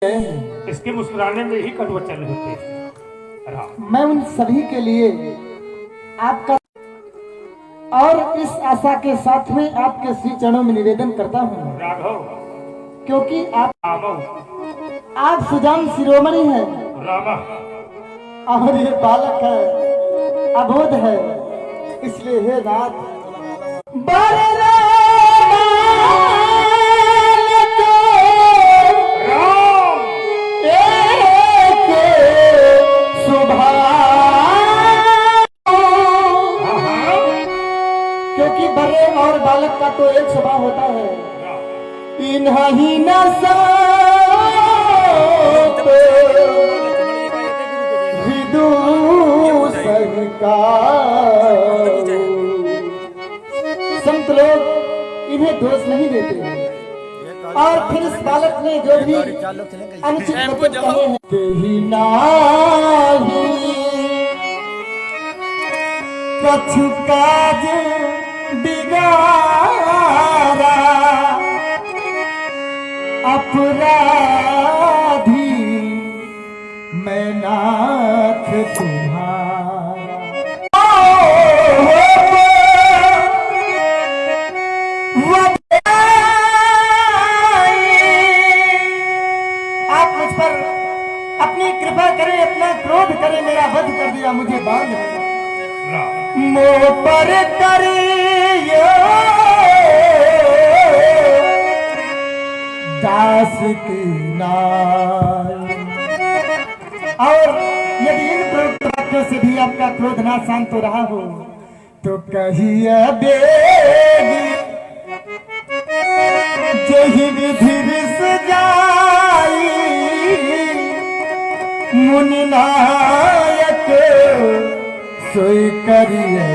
इसके मुस्कुराने में ही कटवचन होते हैं। मैं उन सभी के लिए आपका और इस आशा के साथ में आपके श्री चरणों में निवेदन करता हूँ राघव, क्योंकि राघव, आप सुजान शिरोमणि हैं रामा और ये बालक है, अबोध है, इसलिए हे नाथ क्योंकि बड़े और बालक का तो एक स्वभाव होता है, इन्हीं न संत लोग इन्हें दोष नहीं देते। और फिर इस बालक ने जो भी अनुचित वचन कहे हैं कछु काज बिगारा अपराधी मैं नाथ तुम्हारा। आप मुझ पर अपनी कृपा करें, अपना क्रोध करें, मेरा वध कर दिया, मुझे बांध मोह पर करियो दास की नाय। और यदि इन प्रयुक्त वाक्यों से भी आपका क्रोध ना शांत हो रहा हो तो कहिए बेगी जही विधि रिस जाई मुनि नायक सोई करिए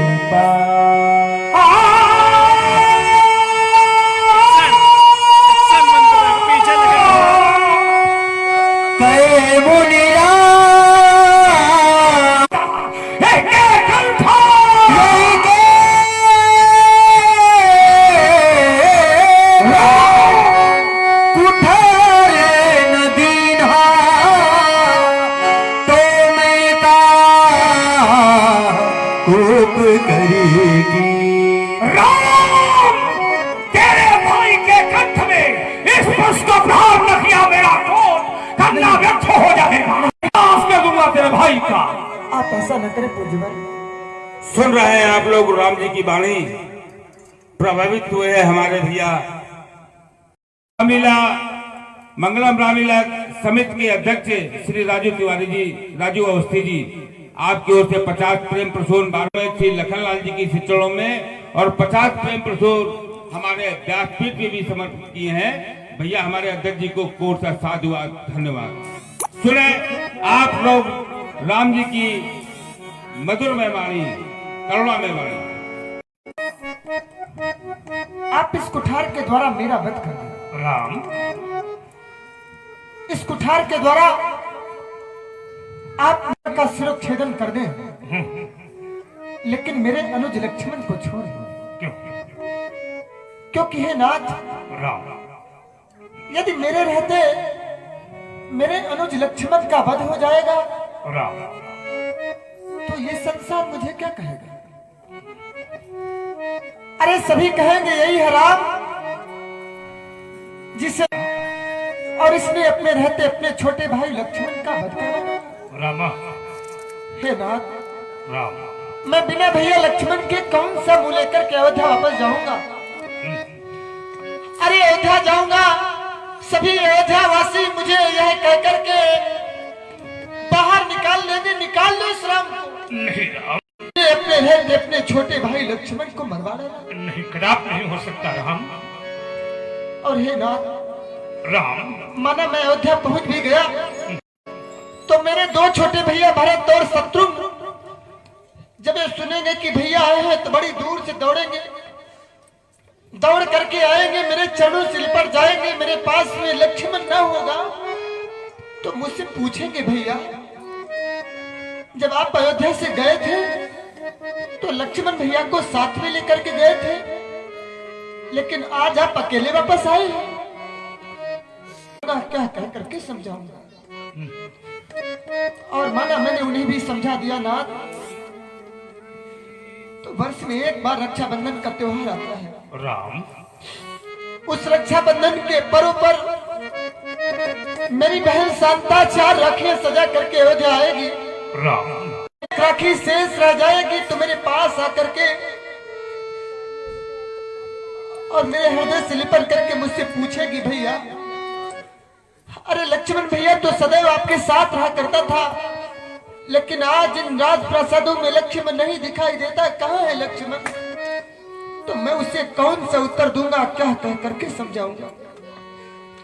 करेगी। राम, तेरे भाई के कंठ में इस पुष्प का प्रहार न किया मेरा क्रोध करना व्यर्थ हो जाएगा। नाश कर दूंगा तेरे भाई का। आप ऐसा न करें पूज्यवर। सुन रहे हैं आप लोग राम जी की वाणी, प्रभावित हुए हैं हमारे भैया रामलीला मंगलम रामलीला समिति के अध्यक्ष श्री राजू तिवारी जी, राजू अवस्थी जी, आपकी ओर से 50 प्रेम प्रसून श्री लखनलाल जी की शिक्षणों में और 50 प्रेम प्रसून हमारे व्यासपीठ में भी समर्पित किए हैं। भैया हमारे अध्यक्ष जी को कोट सा साधुवाद, धन्यवाद। सुने आप लोग राम जी की मधुर मेहमानी, करुणा मेहमानी। आप इस कुठार के द्वारा मेरा वध कर दें। राम, इस कुठार के द्वारा आप का शिरोच्छेदन कर दें, लेकिन मेरे अनुज लक्ष्मण को छोड़ दें। क्यों? क्योंकि हे नाथ राम, यदि मेरे रहते मेरे अनुज लक्ष्मण का वध हो जाएगा राम, तो ये संसार मुझे क्या कहेगा? अरे सभी कहेंगे यही है राम जिसे, और इसने अपने रहते अपने छोटे भाई लक्ष्मण का वध करा। रामा, हे नाथ, राम, मैं बिना भैया लक्ष्मण के कौन सा मुंह लेकर के अयोध्या वापस जाऊंगा? अरे अयोध्या जाऊंगा, सभी अयोध्या वासी मुझे यह कहकर के बाहर निकाल लेंगे, निकाल लो इस राम को। नहीं राम, अपने रहते अपने छोटे भाई लक्ष्मण को मरवा देना। नहीं, कदाप नहीं हो सकता राम। और हे नाथ राम, माना मैं अयोध्या पहुंच भी गया तो मेरे दो छोटे भैया भरत और शत्रुघ्न जब ये सुनेंगे कि भैया आए हैं तो बड़ी दूर से दौड़ेंगे, दौड़ करके आएंगे, मेरे चरणों से लिपट जाएंगे। मेरे पास में लक्ष्मण न होगा तो मुझसे पूछेंगे भैया जब आप अयोध्या से गए थे तो लक्ष्मण भैया को साथ में लेकर के गए थे, लेकिन आज आप अकेले वापस आए हैं। क्या कह करके समझाऊंगा। और माना मैंने उन्हें भी समझा दिया नाथ, तो वर्ष में एक बार रक्षाबंधन का त्योहार आता है राम। उस रक्षाबंधन के पर्व पर मेरी बहन शांता 4 राखियां सजा करके अयोध्या आएगी राम। एक राखी शेष रह जाएगी तो मेरे पास आकर के और मेरे हृदय से लिपट करके मुझसे पूछेगी, भैया अरे लक्ष्मण भैया तो सदैव आपके साथ रहा करता था, लेकिन आज इन राजप्रासादों में लक्ष्मण नहीं दिखाई देता, कहाँ है लक्ष्मण? तो मैं उसे कौन सा उत्तर दूंगा, क्या कह करके समझाऊंगा?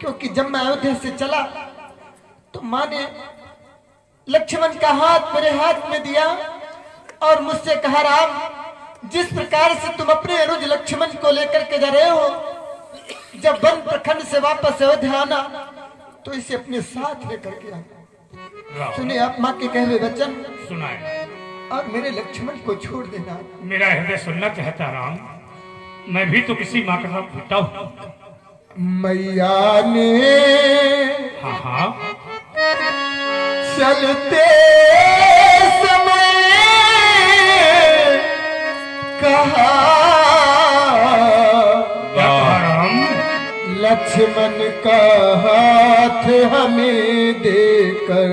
क्योंकि जब मैं अयोध्या से चला तो माँ ने लक्ष्मण का हाथ मेरे हाथ में दिया और मुझसे कहा, राम जिस प्रकार से तुम अपने अनुज लक्ष्मण को लेकर के जा रहे हो, जब वन प्रखंड से वापस अयोध्या आना तो इसे अपने साथ लेकर के आना। सुनिए आप माँ के कहे हुए वचन सुनाए और मेरे लक्ष्मण को छोड़ देना। मेरा हृदय सुनना चाहता राम, मैं भी तो किसी माँ का बेटा हूँ। मैया ने हाँ हाँ चलते समय कहा, राम। लक्ष्मण का हाथ हमें देकर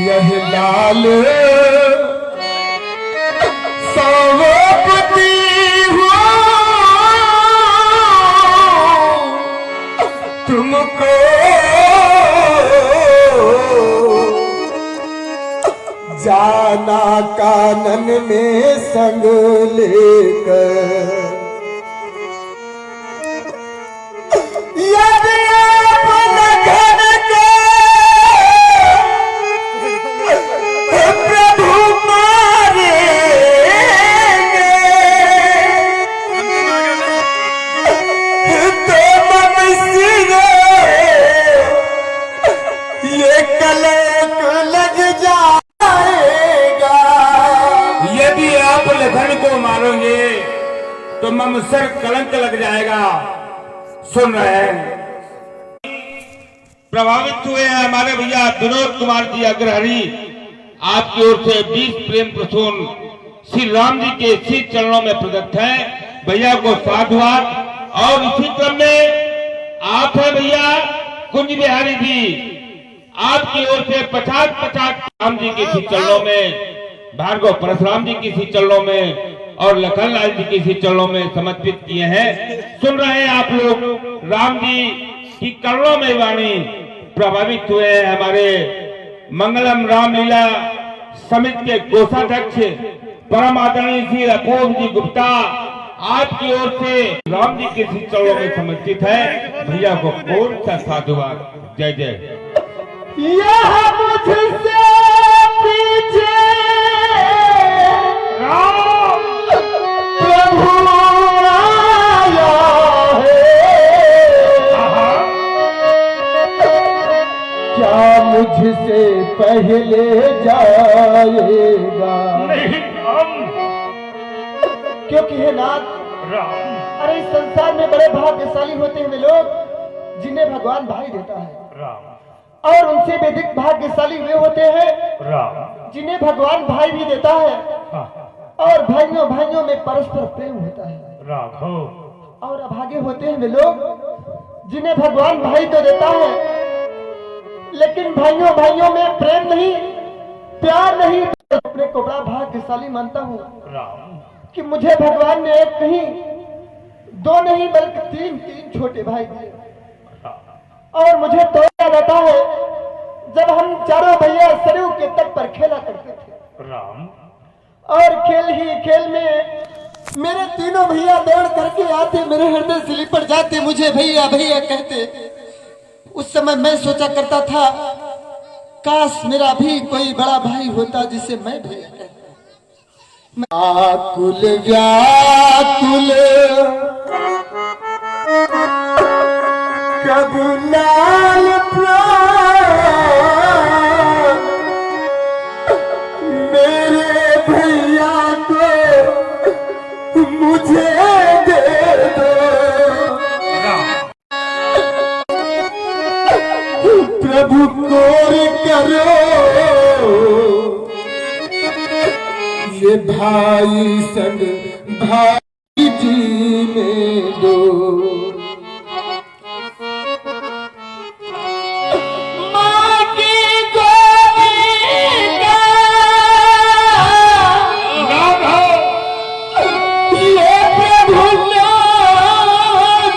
यह लाल सौंपती हो तुमको, जाना कानन में संग लेकर। यदि अपना घर के प्रभु मारेंगे तो ममसिरे ये कलंक लग जाएगा। यदि आप लखन को मारोगे तो ममसर कलंक लग जाएगा। सुन रहे हैं, प्रभावित हुए हैं हमारे भैया विनोद कुमार जी अग्रहरी, आपकी ओर से 20 प्रेम प्रसून श्री राम जी के श्री चरणों में प्रदत्त है। भैया को साधुवाद। और इसी क्रम में आप है भैया कुंज बिहारी जी, आपकी ओर से 50-50 राम जी के श्री चरणों में, भार्गव परशुराम जी की श्री चरणों में और लखन लाल जी की श्री चरणों में समर्पित किए हैं। सुन रहे हैं आप लोग राम जी की करुणा में वाणी। प्रभावित हुए हैं हमारे मंगलम रामलीला समिति के कोषाध्यक्ष परम आदरणीय श्री अपूर्व जी गुप्ता, आपकी ओर से राम जी के श्री चरणों में समर्पित है। भैया को कौन सा साधुवाद। जय जय। यह मुझसे पीछे प्रभु आया है, क्या मुझसे पहले जाएगा? क्योंकि है नाथ, अरे इस संसार में बड़े भाग्यशाली होते हैं वे लोग जिन्हें भगवान भाई देता है, और उनसे भी अधिक भाग्यशाली वे होते हैं जिन्हें भगवान भाई भी देता है। और भाइयों भाइयों में परस्पर प्रेम होता है। और अभागे होते हैं वे लोग जिन्हें भगवान भाई तो देता है, लेकिन भाइयों भाइयों में प्रेम नहीं, प्यार नहीं। अपने को बड़ा भाग्यशाली मानता हूँ कि मुझे भगवान ने एक नहीं, 2 नहीं बल्कि 3 छोटे भाई दिए। और मुझे तो याद आता है जब हम चारों भैया सरयू के तट पर खेला करते थे और खेल ही खेल में मेरे तीनों भैया दौड़ करके आते, मेरे हृदय से लिपट जाते, मुझे भैया भैया कहते। उस समय मैं सोचा करता था, काश मेरा भी कोई बड़ा भाई होता जिसे मैं भैया कहता। आकुल व्याकुल कबू लाल मेरे भैया को मुझे दे दो। प्रभु कोर करो, ये भाई संग भाई जीने दो। माँ की गोदी का ये प्रभु ने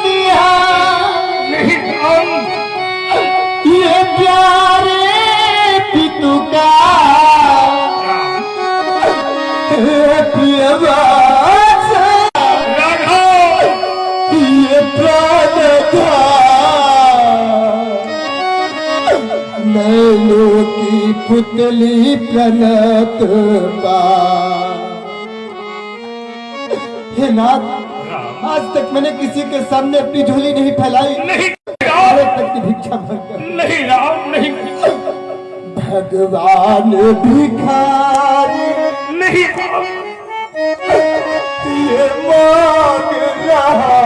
दिया, ये प्यारे पितु का प्रियवास, ये प्राण था नैनों की पुतली प्रणत पा। हे नाथ, आज तक मैंने किसी के सामने अपनी झोली नहीं फैलाई, नहीं तक की भिक्षा मांगकर। नहीं राम, नहीं भगवान भिखारी नहीं राम, ये मांग रहा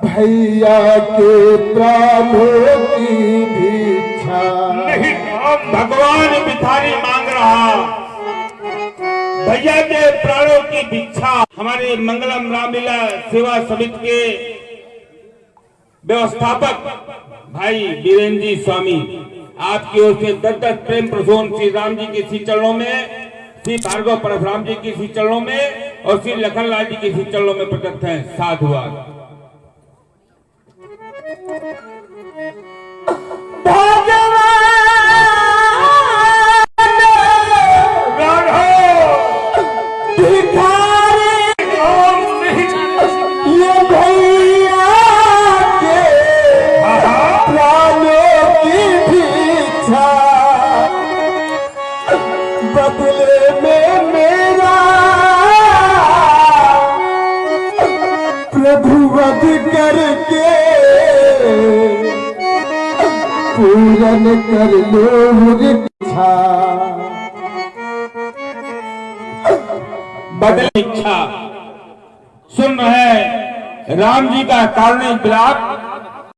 भैया के प्राणों की भिक्षा। नहीं राम, भगवान भिखारी मांग रहा भैया के प्राणों की भिक्षा। हमारे मंगलम रामलीला सेवा समिति के व्यवस्थापक भाई बीरेन्द्र जी स्वामी आपकी ओर से 10-10 प्रेम प्रसून श्री राम जी के श्री चरणों में, श्री भार्गव परशुराम जी के श्री चरणों में और श्री लखनलाल जी के श्री चरणों में प्रदत्त है। साधुवाद। बदले में मेरा प्रभु वध करके पूरन कर लो इच्छा। बदल इच्छा सुन रहे राम जी का कारुणिक विलाप